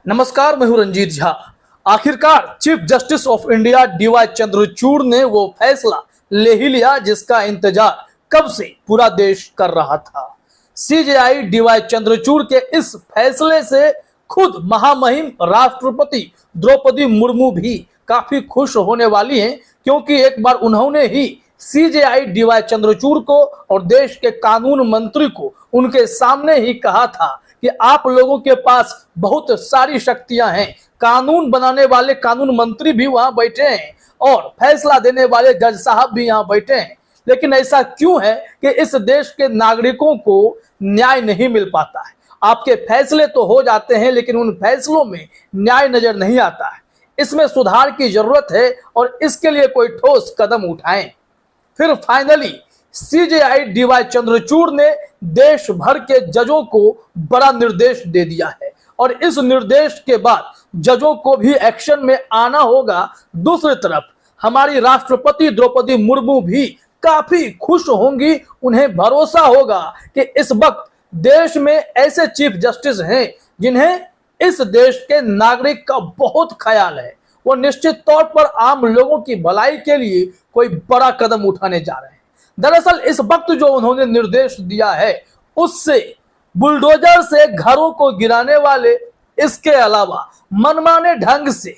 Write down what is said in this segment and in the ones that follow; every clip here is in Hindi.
नमस्कार, मैं हूं रंजीत झा। आखिरकार chief justice of India D Y Chandrachud ने वो फैसला ले ही लिया जिसका इंतजार कब से पूरा देश कर रहा था। सीजेआई डीवाई चंद्रचूड़ के इस फैसले से खुद महामहिम राष्ट्रपति द्रौपदी मुर्मू भी काफी खुश होने वाली हैं, क्योंकि एक बार उन्होंने ही सीजेआई डीवाई चंद्रचूड़ को और देश के कानून मंत्री को उनके सामने ही कहा था कि आप लोगों के पास बहुत सारी शक्तियां हैं। कानून बनाने वाले कानून मंत्री भी वहां बैठे हैं और फैसला देने वाले जज साहब भी यहां बैठे हैं, लेकिन ऐसा क्यों है कि इस देश के नागरिकों को न्याय नहीं मिल पाता है। आपके फैसले तो हो जाते हैं, लेकिन उन फैसलों में न्याय नजर नहीं आता है। इसमें सुधार की जरूरत है और इसके लिए कोई ठोस कदम उठाएं। फिर फाइनली सीजेआई डीवाई चंद्रचूड़ ने देश भर के जजों को बड़ा निर्देश दे दिया है और इस निर्देश के बाद जजों को भी एक्शन में आना होगा। दूसरी तरफ हमारी राष्ट्रपति द्रौपदी मुर्मू भी काफी खुश होंगी। उन्हें भरोसा होगा कि इस वक्त देश में ऐसे चीफ जस्टिस हैं जिन्हें इस देश के नागरिक का बहुत ख्याल है। वो निश्चित तौर पर आम लोगों की भलाई के लिए कोई बड़ा कदम उठाने जा रहे हैं। दरअसल इस वक्त जो उन्होंने निर्देश दिया है उससे बुलडोजर से घरों को गिराने वाले, इसके अलावा मनमाने ढंग से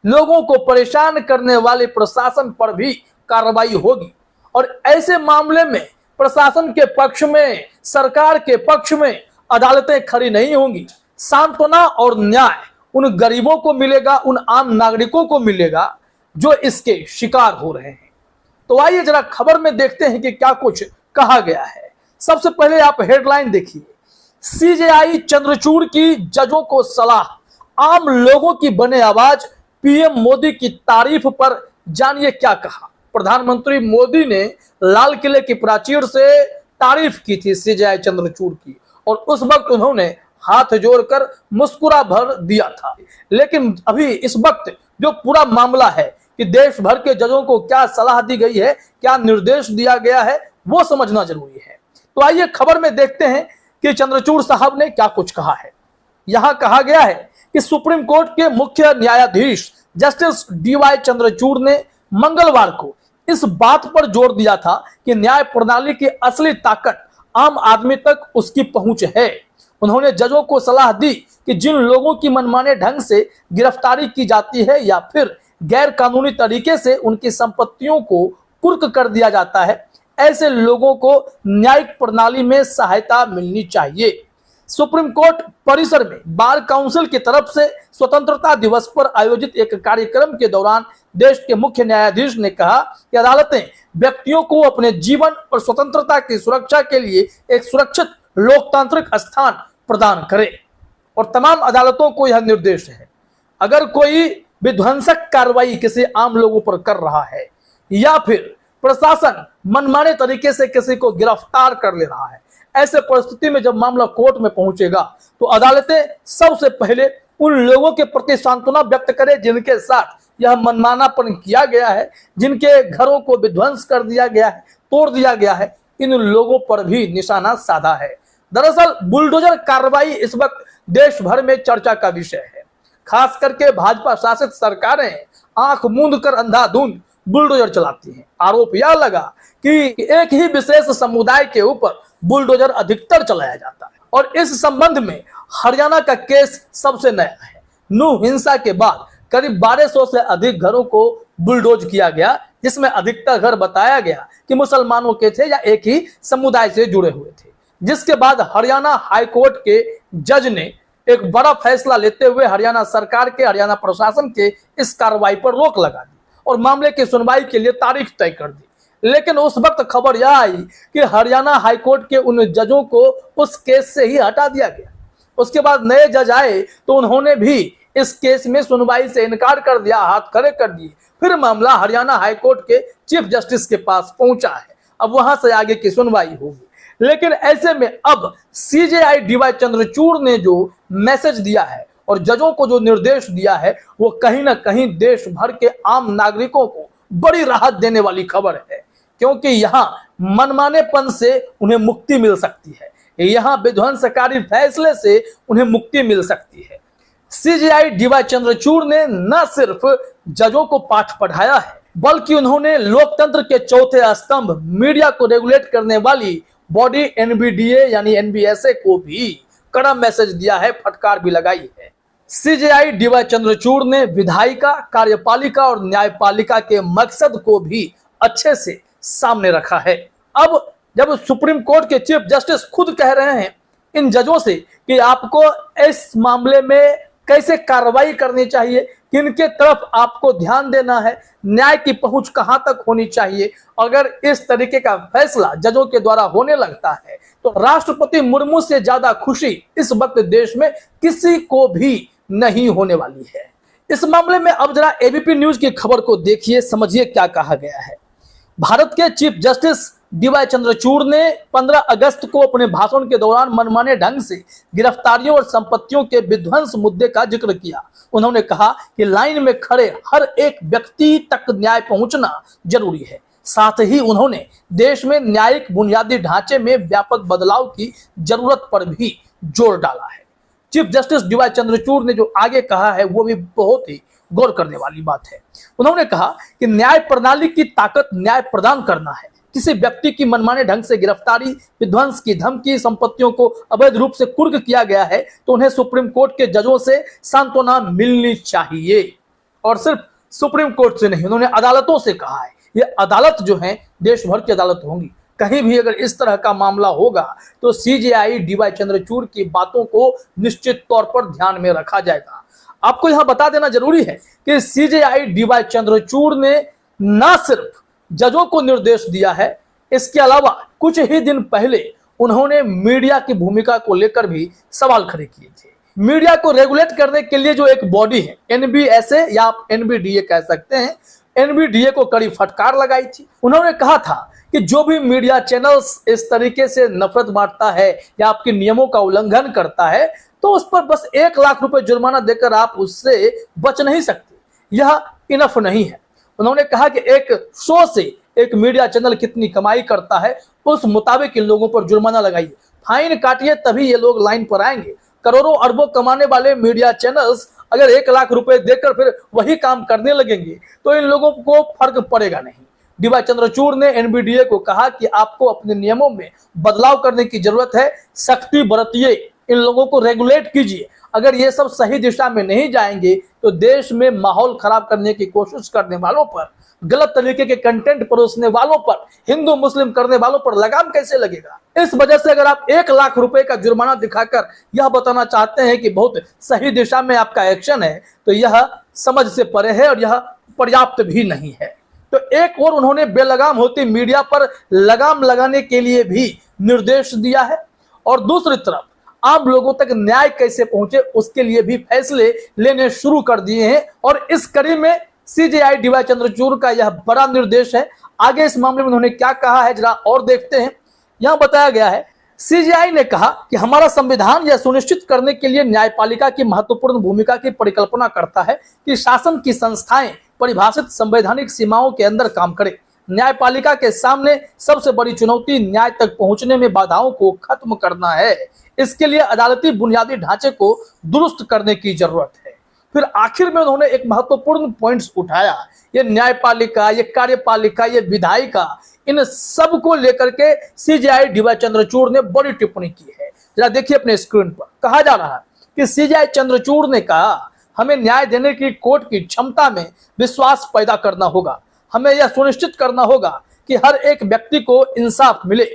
लोगों को परेशान करने वाले प्रशासन पर भी कार्रवाई होगी और ऐसे मामले में प्रशासन के पक्ष में, सरकार के पक्ष में अदालतें खड़ी नहीं होंगी। सांत्वना और न्याय उन गरीबों को मिलेगा, उन आम नागरिकों को मिलेगा जो इसके शिकार हो रहे हैं। तो आइए जरा खबर में देखते हैं कि क्या कुछ कहा गया है। सबसे पहले आप हेडलाइन देखिए, सीजेआई चंद्रचूड़ की जजों को सलाह, आम लोगों की बने आवाज, पीएम मोदी की तारीफ पर जानिए क्या कहा। प्रधानमंत्री मोदी ने लाल किले की प्राचीर से तारीफ की थी सीजेआई चंद्रचूड़ की और उस वक्त उन्होंने हाथ जोड़कर मुस्कुरा भर दिया था। लेकिन अभी इस वक्त जो पूरा मामला है कि देश भर के जजों को क्या सलाह दी गई है, क्या निर्देश दिया गया है, वो समझना जरूरी है। तो आइए खबर में देखते हैं कि चंद्रचूड़ साहब ने क्या कुछ कहा है। यहां कहा गया है कि सुप्रीम कोर्ट के मुख्य न्यायाधीश जस्टिस डीवाई चंद्रचूड़ ने मंगलवार को इस बात पर जोर दिया था कि न्याय प्रणाली की असली ताकत आम आदमी तक उसकी पहुंच है। उन्होंने जजों को सलाह दी कि जिन लोगों की मनमाने ढंग से गिरफ्तारी की जाती है या फिर गैर कानूनी तरीके से उनकी संपत्तियों को कुर्क कर दिया जाता है, ऐसे लोगों को न्यायिक प्रणाली में सहायता मिलनी चाहिए। सुप्रीम कोर्ट परिसर में बार काउंसिल की तरफ से स्वतंत्रता दिवस पर आयोजित एक कार्यक्रम के दौरान देश के मुख्य न्यायाधीश ने कहा कि अदालतें व्यक्तियों को अपने जीवन और स्वतंत्रता की सुरक्षा के लिए एक सुरक्षित लोकतांत्रिक स्थान प्रदान करें और तमाम अदालतों को यह निर्देश है, अगर कोई विध्वंसक कार्रवाई किसी आम लोगों पर कर रहा है या फिर प्रशासन मनमाने तरीके से किसी को गिरफ्तार कर ले रहा है, ऐसे परिस्थिति में जब मामला कोर्ट में पहुंचेगा तो अदालतें सबसे पहले उन लोगों के प्रति सांत्वना व्यक्त करें जिनके साथ यह मनमानापन किया गया है, जिनके घरों को विध्वंस कर दिया गया है, तोड़ दिया गया है, इन लोगों पर भी निशाना साधा है। दरअसल बुलडोजर कार्रवाई इस वक्त देश भर में चर्चा का विषय है। खास करके भाजपा शासित सरकारें आंख मूंद कर अंधाधुंध बुलडोजर चलाती हैं। आरोप यह लगा कि एक ही विशेष समुदाय के ऊपर बुलडोजर अधिकतर चलाया जाता है और इस संबंध में हरियाणा का केस सबसे नया है। नूह हिंसा के बाद करीब 1200 से अधिक घरों को बुलडोज किया गया, जिसमें अधिकतर घर बताया गया कि मुसलमानों के थे या एक ही समुदाय से जुड़े हुए थे। जिसके बाद हरियाणा हाईकोर्ट के जज ने एक बड़ा फैसला लेते हुए हरियाणा सरकार के, हरियाणा प्रशासन के इस कार्रवाई पर रोक लगा दी और मामले की सुनवाई के लिए तारीख तय कर दी। लेकिन उस वक्त खबर यह आई कि हरियाणा हाईकोर्ट के उन जजों को उस केस से ही हटा दिया गया। उसके बाद नए जज आए तो उन्होंने भी इस केस में सुनवाई से इनकार कर दिया, हाथ खड़े कर दिए। फिर मामला हरियाणा हाईकोर्ट के चीफ जस्टिस के पास पहुंचा है, अब वहां से आगे की सुनवाई होगी। लेकिन ऐसे में अब सीजेआई डीवाई चंद्रचूड़ ने जो मैसेज दिया है और जजों को जो निर्देश दिया है, वो कहीं ना कहीं देश भर के आम नागरिकों को बड़ी राहत देने वाली खबर है, क्योंकि यहाँ मनमानेपन से उन्हें मुक्ति मिल सकती है, यहाँ विध्वंसकारी फैसले से उन्हें मुक्ति मिल सकती है। सीजेआई डीवाई चंद्रचूड़ ने न सिर्फ जजों को पाठ पढ़ाया है, बल्कि उन्होंने लोकतंत्र के चौथे स्तंभ मीडिया को रेगुलेट करने वाली बॉडी एनबीडीए यानी एनबीएसए को भी कड़ा मैसेज दिया है, फटकार भी लगाई है। सीजेआई डीवाई चंद्रचूड़ ने विधायिका, कार्यपालिका और न्यायपालिका के मकसद को भी अच्छे से सामने रखा है। अब जब सुप्रीम कोर्ट के चीफ जस्टिस खुद कह रहे हैं इन जजों से कि आपको इस मामले में कैसे कार्रवाई करनी चाहिए, किनके तरफ आपको ध्यान देना है, न्याय की पहुंच कहां तक होनी चाहिए, अगर इस तरीके का फैसला जजों के द्वारा होने लगता है तो राष्ट्रपति मुर्मू से ज्यादा खुशी इस वक्त देश में किसी को भी नहीं होने वाली है। इस मामले में अब जरा एबीपी न्यूज की खबर को देखिए, समझिए क्या कहा गया है। भारत के चीफ जस्टिस डीवाई चंद्रचूड़ ने 15 अगस्त को अपने भाषण के दौरान मनमाने ढंग से गिरफ्तारियों और संपत्तियों के विध्वंस मुद्दे का जिक्र किया। उन्होंने कहा कि लाइन में खड़े हर एक व्यक्ति तक न्याय पहुंचना जरूरी है। साथ ही उन्होंने देश में न्यायिक बुनियादी ढांचे में व्यापक बदलाव की जरूरत पर भी जोर डाला है। चीफ जस्टिस डीवाई चंद्रचूड़ ने जो आगे कहा है वो भी बहुत ही गौर करने वाली बात है। उन्होंने कहा कि न्याय प्रणाली की ताकत न्याय प्रदान करना है। किसी व्यक्ति की मनमाने ढंग से गिरफ्तारी, विध्वंस की धमकी, संपत्तियों को अवैध रूप से कुर्क किया गया है तो उन्हें सुप्रीम कोर्ट के जजों से सांत्वना मिलनी चाहिए। और सिर्फ सुप्रीम कोर्ट से नहीं, उन्होंने अदालतों से कहा है। ये अदालत जो है देश भर की अदालत होंगी, कहीं भी अगर इस तरह का मामला होगा तो सीजेआई डीवाई चंद्रचूड़ की बातों को निश्चित तौर पर ध्यान में रखा जाएगा। आपको यहां बता देना जरूरी है कि सीजेआई डीवाई चंद्रचूड़ ने न सिर्फ जजों को निर्देश दिया है, इसके अलावा कुछ ही दिन पहले उन्होंने मीडिया की भूमिका को लेकर भी सवाल खड़े किए थे। मीडिया को रेगुलेट करने के लिए जो एक बॉडी है एनबीएसए या आप एनबीडीए कह सकते हैं, एनबीडीए को कड़ी फटकार लगाई थी। उन्होंने कहा था कि जो भी मीडिया चैनल्स इस तरीके से नफरत बांटता है या आपके नियमों का उल्लंघन करता है तो उस पर बस 1 लाख रुपए जुर्माना देकर आप उससे बच नहीं सकते, यह इनफ नहीं है। उन्होंने कहा कि एक शो से एक मीडिया चैनल कितनी कमाई करता है उस मुताबिक इन लोगों पर जुर्माना लगाइए, फाइन काटिए, तभी ये लोग लाइन पर आएंगे। करोड़ों अरबों कमाने वाले मीडिया चैनल्स अगर 1 लाख रुपए देकर फिर वही काम करने लगेंगे तो इन लोगों को फर्क पड़ेगा नहीं। डीवाई चंद्रचूड़ ने एनबीडीए को कहा कि आपको अपने नियमों में बदलाव करने की जरूरत है, सख्ती बरतिए, इन लोगों को रेगुलेट कीजिए। अगर ये सब सही दिशा में नहीं जाएंगे तो देश में माहौल खराब करने की कोशिश करने वालों पर, गलत तरीके के कंटेंट परोसने वालों पर, हिंदू मुस्लिम करने वालों पर लगाम कैसे लगेगा। इस वजह से अगर आप 1 लाख रुपए का जुर्माना दिखाकर यह बताना चाहते हैं कि बहुत सही दिशा में आपका एक्शन है तो यह समझ से परे है और यह पर्याप्त भी नहीं है। तो एक और उन्होंने बेलगाम होती मीडिया पर लगाम लगाने के लिए भी निर्देश दिया है और दूसरी तरफ आम लोगों तक न्याय कैसे पहुंचे उसके लिए भी फैसले लेने शुरू कर दिए हैं। और इस कड़ी में सीजेआई डीवाई चंद्रचूड़ का यह बड़ा निर्देश है। आगे इस मामले में उन्होंने क्या कहा है जरा और देखते हैं। यहां बताया गया है, सीजेआई ने कहा कि हमारा संविधान यह सुनिश्चित करने के लिए न्यायपालिका की महत्वपूर्ण भूमिका की परिकल्पना करता है कि शासन की संस्थाएं परिभाषित संवैधानिक सीमाओं के अंदर काम करें। न्यायपालिका के सामने सबसे बड़ी चुनौती न्याय तक पहुंचने में बाधाओं को खत्म करना है। इसके लिए अदालती बुनियादी ढांचे को दुरुस्त करने की जरूरत है। फिर आखिर में उन्होंने एक महत्वपूर्ण पॉइंट्स उठाया, ये न्यायपालिका, ये कार्यपालिका, ये विधायिका, इन सब को लेकर के सीजेआई डीवाई चंद्रचूड़ ने बड़ी टिप्पणी की है। जरा देखिए अपने स्क्रीन पर, कहा जा रहा है कि सीजेआई चंद्रचूड़ ने कहा हमें न्याय देने की कोर्ट की क्षमता में विश्वास पैदा करना होगा। हमें यह सुनिश्चित करना होगा कि हर एक व्यक्ति को इंसाफ मिले।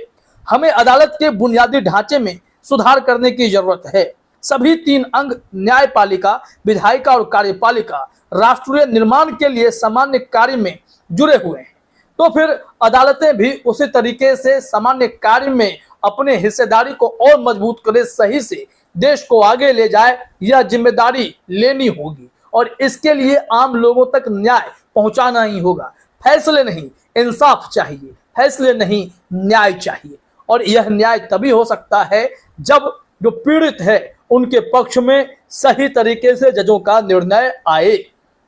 हमें अदालत के बुनियादी ढांचे में सुधार करने की जरूरत है। सभी 3 अंग न्यायपालिका, विधायिका और कार्यपालिका राष्ट्रीय निर्माण के लिए सामान्य कार्य में जुड़े हुए हैं, तो फिर अदालतें भी उसी तरीके से सामान्य कार्य में अपने हिस्सेदारी को और मजबूत करे, सही से देश को आगे ले जाए, यह जिम्मेदारी लेनी होगी। और इसके लिए आम लोगों तक न्याय पहुंचाना ही होगा। फैसले नहीं, इंसाफ चाहिए, फैसले नहीं, न्याय चाहिए। और यह न्याय तभी हो सकता है जब जो पीड़ित है उनके पक्ष में सही तरीके से जजों का निर्णय आए।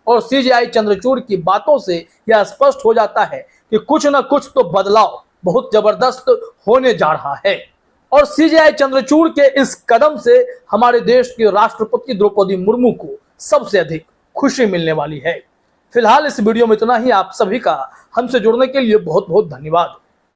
और सीजेआई चंद्रचूड़ की बातों से यह स्पष्ट हो जाता है कि कुछ न कुछ तो बदलाव बहुत जबरदस्त होने जा रहा है। और सीजेआई चंद्रचूड़ के इस कदम से हमारे देश की राष्ट्रपति द्रौपदी मुर्मू को सबसे अधिक खुशी मिलने वाली है। फिलहाल इस वीडियो में इतना ही। आप सभी का हमसे जुड़ने के लिए बहुत बहुत धन्यवाद।